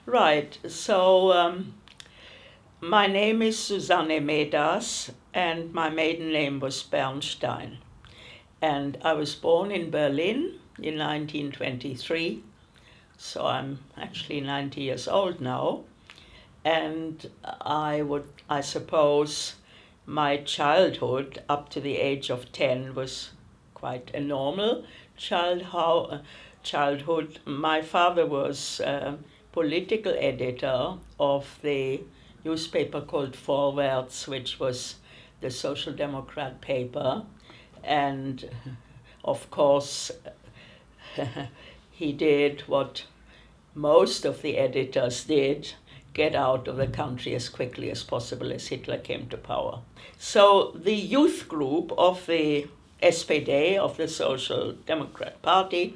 Right. So my name is Susanne Medas, and my maiden name was Bernstein. And I was born in Berlin in 1923, so I'm actually 90 years old now. And I suppose, my childhood up to the age of 10 was quite a normal childhood. My father was political editor of the newspaper called Vorwärts, which was the Social Democrat paper. And of course, he did what most of the editors did: get out of the country as quickly as possible as Hitler came to power. So the youth group of the SPD, of the Social Democrat Party,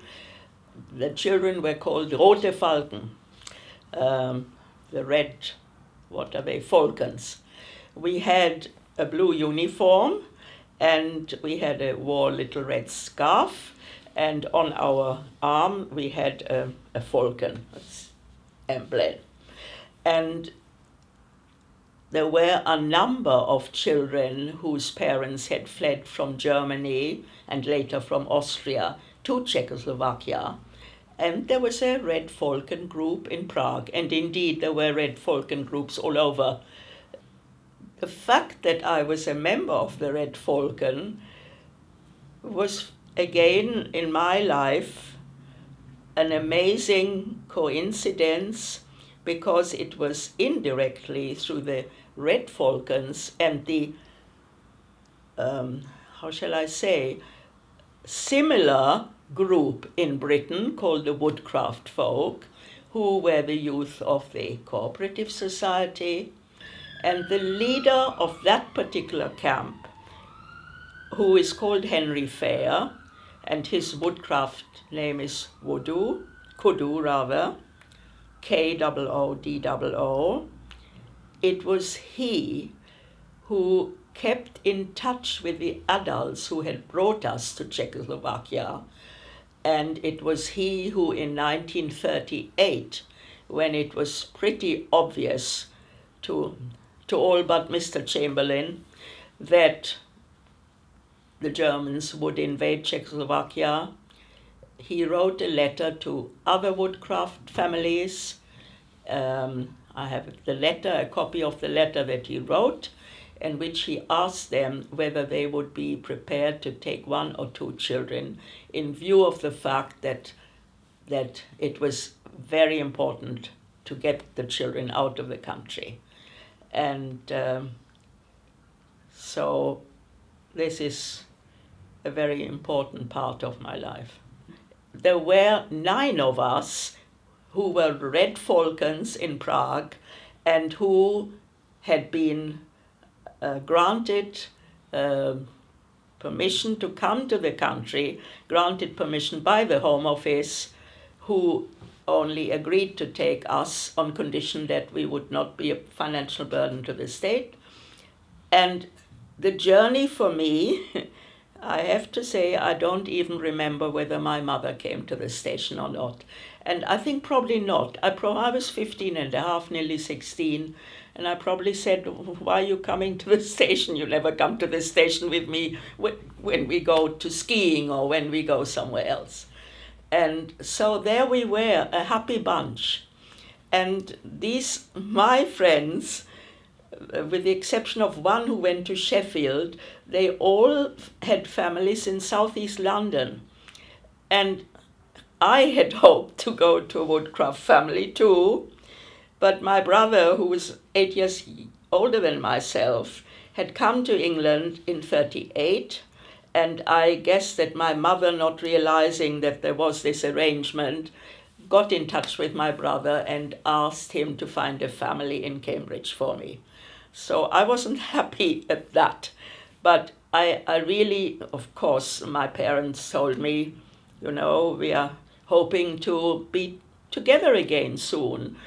the children were called Rote Falken, the red, what are they, falcons. We had a blue uniform, and we wore a little red scarf, and on our arm we had a falcon emblem. And there were a number of children whose parents had fled from Germany and later from Austria to Czechoslovakia. And there was a Red Falcon group in Prague, and indeed there were Red Falcon groups all over. The fact that I was a member of the Red Falcon was, again, in my life, an amazing coincidence, because it was indirectly through the Red Falcons and the, how shall I say, similar group in Britain called the Woodcraft folk, who were the youth of the Cooperative Society. And the leader of that particular camp, who is called Henry Fair, and his woodcraft name is Kudu rather, K-O-O-D-O-O. It was he who kept in touch with the adults who had brought us to Czechoslovakia. And it was he who, in 1938, when it was pretty obvious to all but Mr. Chamberlain that the Germans would invade Czechoslovakia, he wrote a letter to other woodcraft families. I have a copy of the letter that he wrote, in which he asked them whether they would be prepared to take one or two children, in view of the fact that it was very important to get the children out of the country. And so this is a very important part of my life. There were 9 of us who were Red Falcons in Prague, and who had been granted permission to come to the country, granted permission by the Home Office, who only agreed to take us on condition that we would not be a financial burden to the state. And the journey for me, I have to say, I don't even remember whether my mother came to the station or not. And I think probably not. I was 15 and a half, nearly 16, and I probably said, "Why are you coming to the station? You never come to the station with me when we go to skiing or when we go somewhere else." And so there we were, a happy bunch. And my friends, with the exception of one who went to Sheffield, they all had families in southeast London. And I had hoped to go to a woodcraft family too, but my brother, who was 8 years older than myself, had come to England in 1938, and I guess that my mother, not realizing that there was this arrangement, got in touch with my brother and asked him to find a family in Cambridge for me. So I wasn't happy at that, but I really, of course, my parents told me, we are hoping to be together again soon.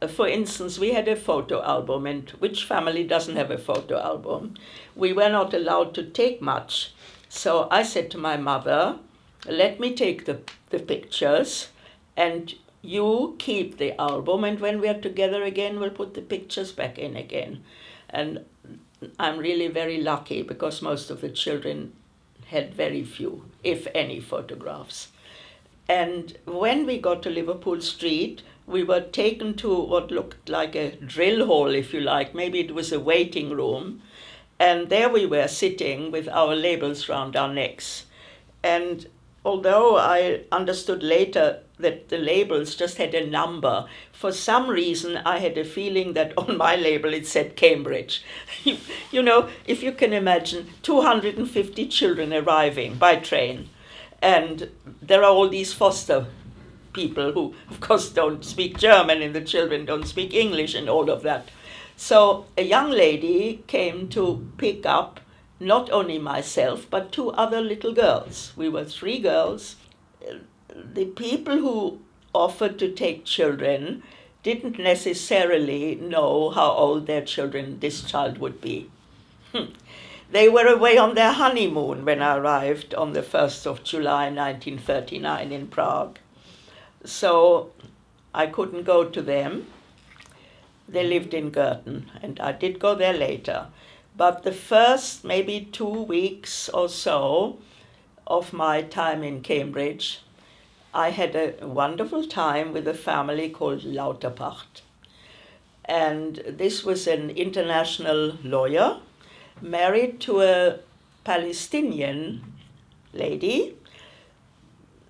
For instance, we had a photo album, and which family doesn't have a photo album? We were not allowed to take much. So I said to my mother, "Let me take the pictures, and you keep the album, and when we are together again, we'll put the pictures back in again. And I'm really very lucky because most of the children had very few, if any, photographs. And when we got to Liverpool Street, we were taken to what looked like a drill hall, if you like. Maybe it was a waiting room. And there we were sitting with our labels round our necks. And although I understood later that the labels just had a number, for some reason I had a feeling that on my label it said Cambridge. You know, if you can imagine 250 children arriving by train, and there are all these foster people who, of course, don't speak German, and the children don't speak English and all of that. So a young lady came to pick up not only myself, but two other little girls. We were three girls. The people who offered to take children didn't necessarily know how old their children, this child would be. They were away on their honeymoon when I arrived on the 1st of July 1939 in Prague. So I couldn't go to them. They lived in Girton, and I did go there later. But the first maybe 2 weeks or so of my time in Cambridge, I had a wonderful time with a family called Lauterpacht. And this was an international lawyer married to a Palestinian lady,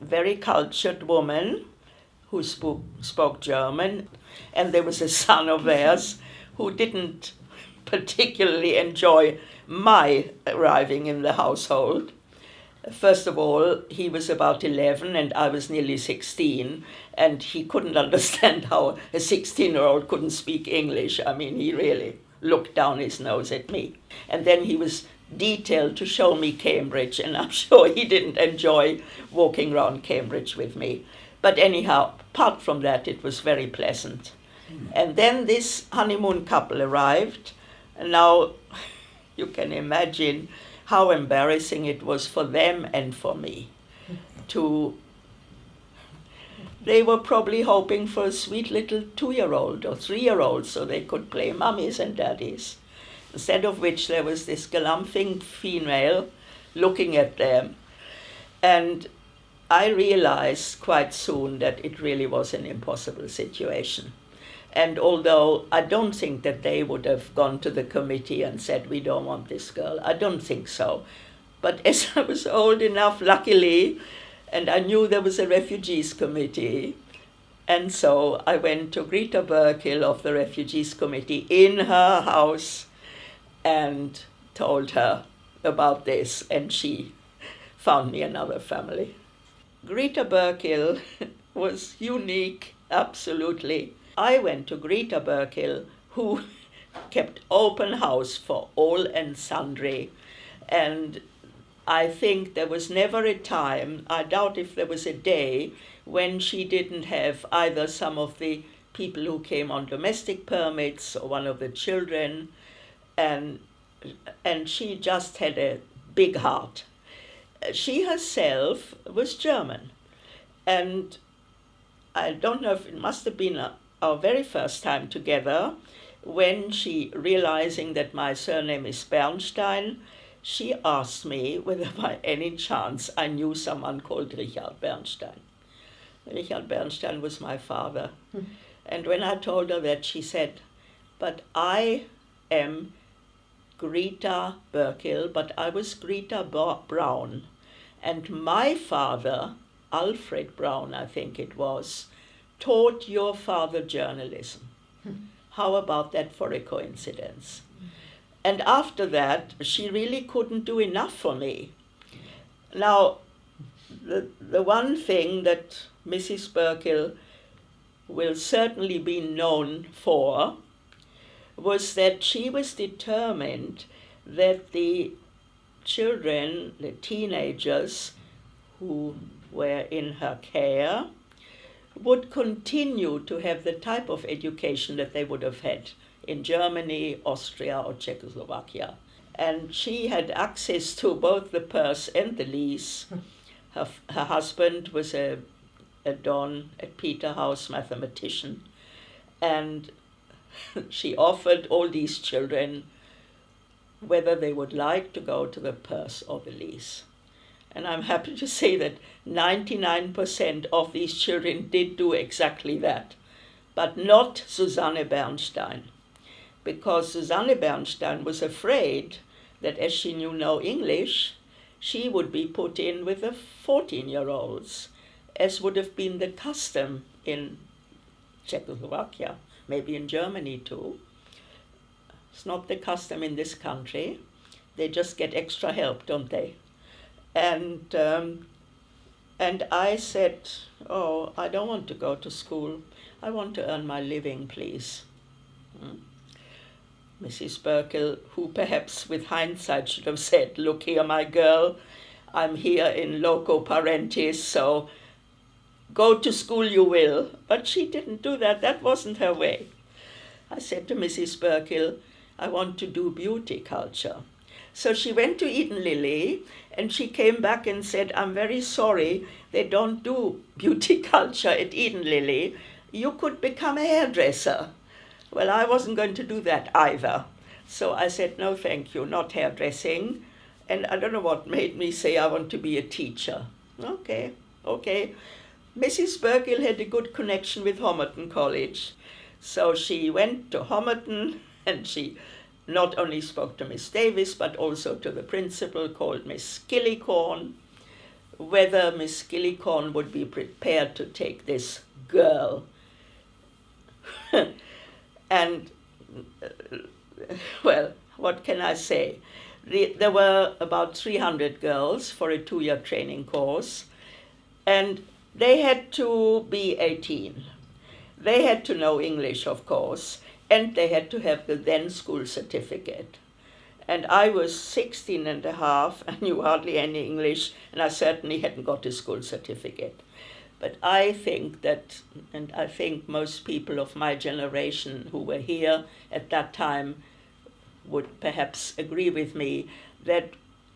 very cultured woman who spoke German. And there was a son of theirs who didn't particularly enjoy my arriving in the household. First of all, he was about 11 and I was nearly 16, and he couldn't understand how a 16-year-old couldn't speak English. I mean, he really looked down his nose at me. And then he was detailed to show me Cambridge, and I'm sure he didn't enjoy walking around Cambridge with me. But anyhow, apart from that, it was very pleasant. And then this honeymoon couple arrived, and now you can imagine how embarrassing it was for them and for me. They were probably hoping for a sweet little 2-year-old or 3-year-old so they could play mummies and daddies. Instead of which there was this galumphing female looking at them. And I realized quite soon that it really was an impossible situation. And although I don't think that they would have gone to the committee and said, we don't want this girl, I don't think so. But as I was old enough, luckily, and I knew there was a refugees committee, and so I went to Greta Burkill of the refugees committee in her house and told her about this, and she found me another family. Greta Burkill was unique, absolutely. I went to Greta Burkill, who kept open house for all and sundry. And I think there was never a time, I doubt if there was a day, when she didn't have either some of the people who came on domestic permits or one of the children, and she just had a big heart. She herself was German, and I don't know if it must have been our very first time together when she, realizing that my surname is Bernstein, she asked me whether by any chance I knew someone called Richard Bernstein. Richard Bernstein was my father. And when I told her that, she said, but I am Greta Burkill, but I was Greta Brown. And my father, Alfred Brown, I think it was, taught your father journalism. How about that for a coincidence? And after that, she really couldn't do enough for me. Now, the one thing that Mrs. Burkill will certainly be known for was that she was determined that the children, the teenagers who were in her care, would continue to have the type of education that they would have had in Germany, Austria, or Czechoslovakia. And she had access to both the purse and the lease. Her husband was a a Don at Peterhouse mathematician, and she offered all these children whether they would like to go to the Perth or the Lees. And I'm happy to say that 99% of these children did do exactly that, but not Susanne Bernstein, because Susanne Bernstein was afraid that as she knew no English, she would be put in with the 14-year-olds, as would have been the custom in Czechoslovakia, maybe in Germany too. It's not the custom in this country. They just get extra help, don't they? And I said, oh, I don't want to go to school. I want to earn my living, please. Mrs. Burkill, who perhaps with hindsight should have said, look here, my girl, I'm here in loco parentis, so go to school you will. But she didn't do that. That wasn't her way. I said to Mrs. Burkill, I want to do beauty culture. So she went to Eden Lily, and she came back and said, I'm very sorry, they don't do beauty culture at Eden Lily. You could become a hairdresser. Well, I wasn't going to do that either. So I said, no, thank you, not hairdressing. And I don't know what made me say I want to be a teacher. Okay. Mrs. Burkill had a good connection with Homerton College. So she went to Homerton, and she not only spoke to Miss Davis, but also to the principal, called Miss Gillicorn, whether Miss Gillicorn would be prepared to take this girl. And, well, what can I say? There were about 300 girls for a 2-year training course, and they had to be 18. They had to know English, of course, and they had to have the then school certificate. And I was 16 and a half, I knew hardly any English, and I certainly hadn't got a school certificate. But I think that, and I think most people of my generation who were here at that time would perhaps agree with me, that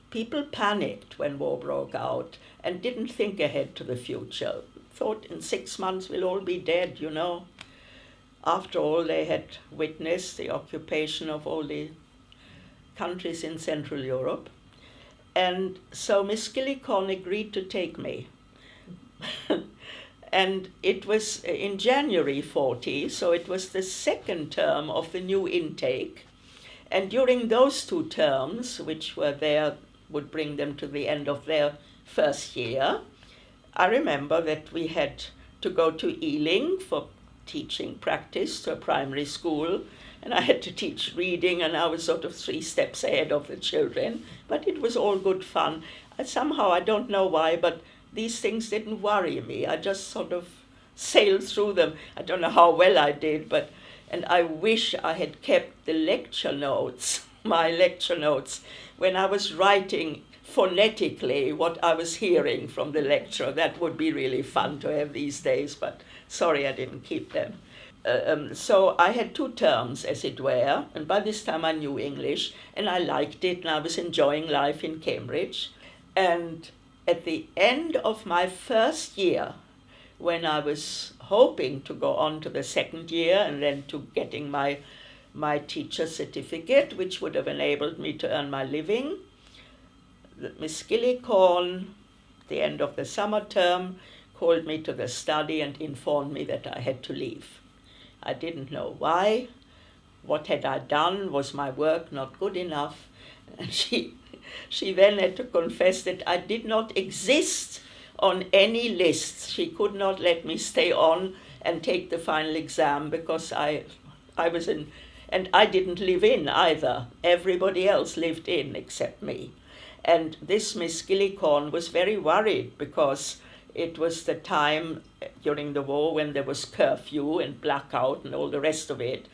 people panicked when war broke out and didn't think ahead to the future. Thought in 6 months we'll all be dead, you know. After all, they had witnessed the occupation of all the countries in Central Europe. And so Miss Gillicorn agreed to take me. And it was in January 40, so it was the second term of the new intake. And during those 2 terms, which were there, would bring them to the end of their first year, I remember that we had to go to Ealing for teaching practice to a primary school, and I had to teach reading, and I was sort of 3 steps ahead of the children, but it was all good fun. Somehow, I don't know why, but these things didn't worry me. I just sort of sailed through them. I don't know how well I did, and I wish I had kept the lecture notes, my lecture notes, when I was writing phonetically what I was hearing from the lecturer. That would be really fun to have these days, but sorry I didn't keep them. So I had 2 terms, as it were, and by this time I knew English, and I liked it, and I was enjoying life in Cambridge. And at the end of my first year, when I was hoping to go on to the 2nd year and then to getting my teacher certificate, which would have enabled me to earn my living, Miss Gillicorn, at the end of the summer term, called me to the study and informed me that I had to leave. I didn't know why. What had I done? Was my work not good enough? And she then had to confess that I did not exist on any lists. She could not let me stay on and take the final exam because I was in, and I didn't live in either. Everybody else lived in except me. And this Miss Gillicorn was very worried because it was the time during the war when there was curfew and blackout and all the rest of it.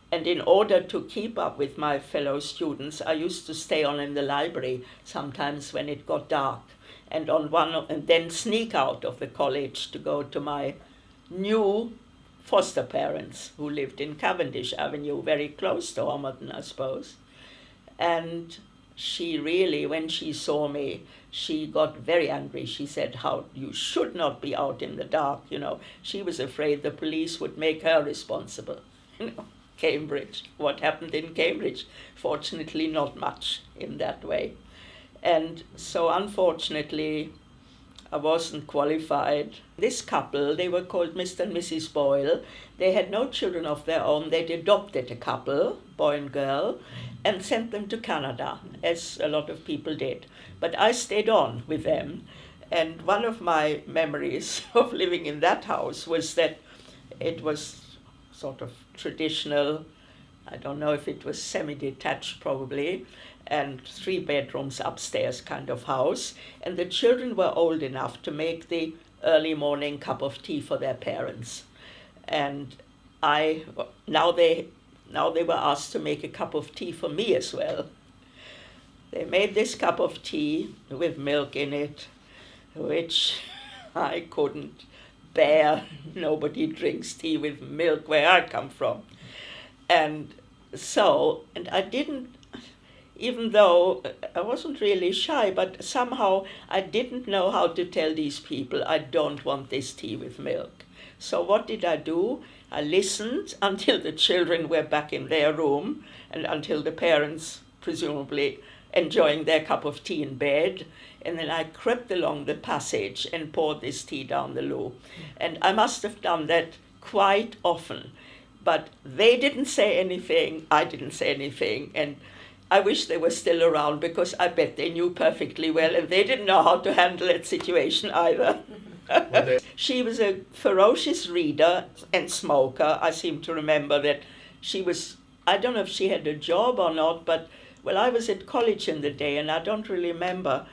And in order to keep up with my fellow students, I used to stay on in the library sometimes when it got dark, and then sneak out of the college to go to my new foster parents who lived in Cavendish Avenue, very close to Homerton, I suppose. And she really, when she saw me, she got very angry. She said, how you should not be out in the dark, you know. She was afraid the police would make her responsible. You know, Cambridge. What happened in Cambridge? Fortunately, not much in that way. And so unfortunately, I wasn't qualified. This couple, they were called Mr. and Mrs. Boyle. They had no children of their own. They'd adopted a couple, boy and girl, and sent them to Canada, as a lot of people did. But I stayed on with them. And one of my memories of living in that house was that it was sort of traditional. I don't know if it was semi-detached probably, and 3 bedrooms upstairs kind of house. And the children were old enough to make the early morning cup of tea for their parents. And now they were asked to make a cup of tea for me as well. They made this cup of tea with milk in it, which I couldn't bear. Nobody drinks tea with milk where I come from. And I didn't, even though I wasn't really shy, but somehow I didn't know how to tell these people, I don't want this tea with milk. So what did I do? I listened until the children were back in their room and until the parents, presumably, enjoying their cup of tea in bed. And then I crept along the passage and poured this tea down the loo. And I must have done that quite often. But they didn't say anything, I didn't say anything, and I wish they were still around because I bet they knew perfectly well and they didn't know how to handle that situation either. She was a ferocious reader and smoker. I seem to remember that she was, I don't know if she had a job or not, but well, I was at college in the day and I don't really remember.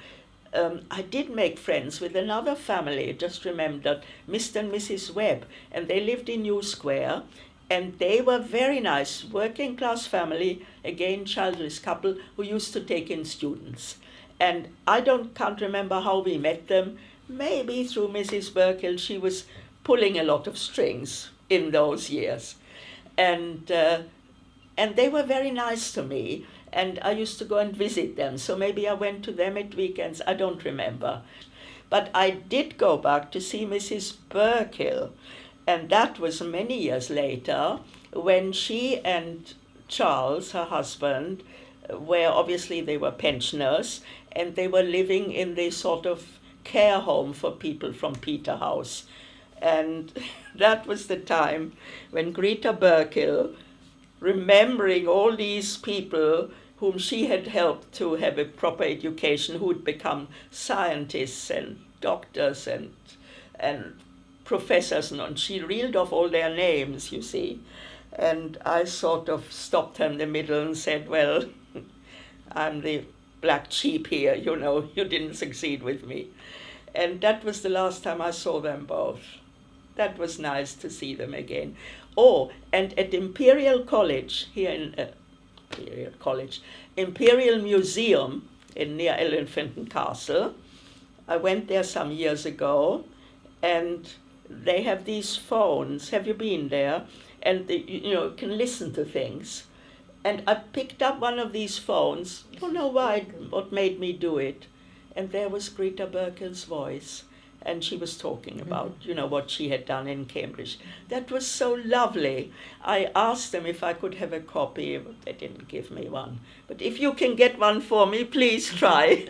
I did make friends with another family, just remembered, Mr. and Mrs. Webb, and they lived in New Square. And they were very nice, working class family, again childless couple who used to take in students. And I can't remember how we met them. Maybe through Mrs. Burkill. She was pulling a lot of strings in those years. And they were very nice to me. And I used to go and visit them. So maybe I went to them at weekends. I don't remember. But I did go back to see Mrs. Burkill. And that was many years later when she and Charles, her husband, they were pensioners, and they were living in this sort of care home for people from Peterhouse. And that was the time when Greta Burkill, remembering all these people whom she had helped to have a proper education, who had become scientists and doctors and professors, and she reeled off all their names, you see. And I sort of stopped her in the middle and said, well, I'm the black sheep here, you know, you didn't succeed with me. And that was the last time I saw them both. That was nice to see them again. Oh, and at Imperial College, here in Imperial Museum near Elephant Castle, I went there some years ago, and they have these phones. Have you been there? And you can listen to things. And I picked up one of these phones. Don't know why, what made me do it. And there was Greta Burkill's voice. And she was talking about, what she had done in Cambridge. That was so lovely. I asked them if I could have a copy, but they didn't give me one. But if you can get one for me, please try.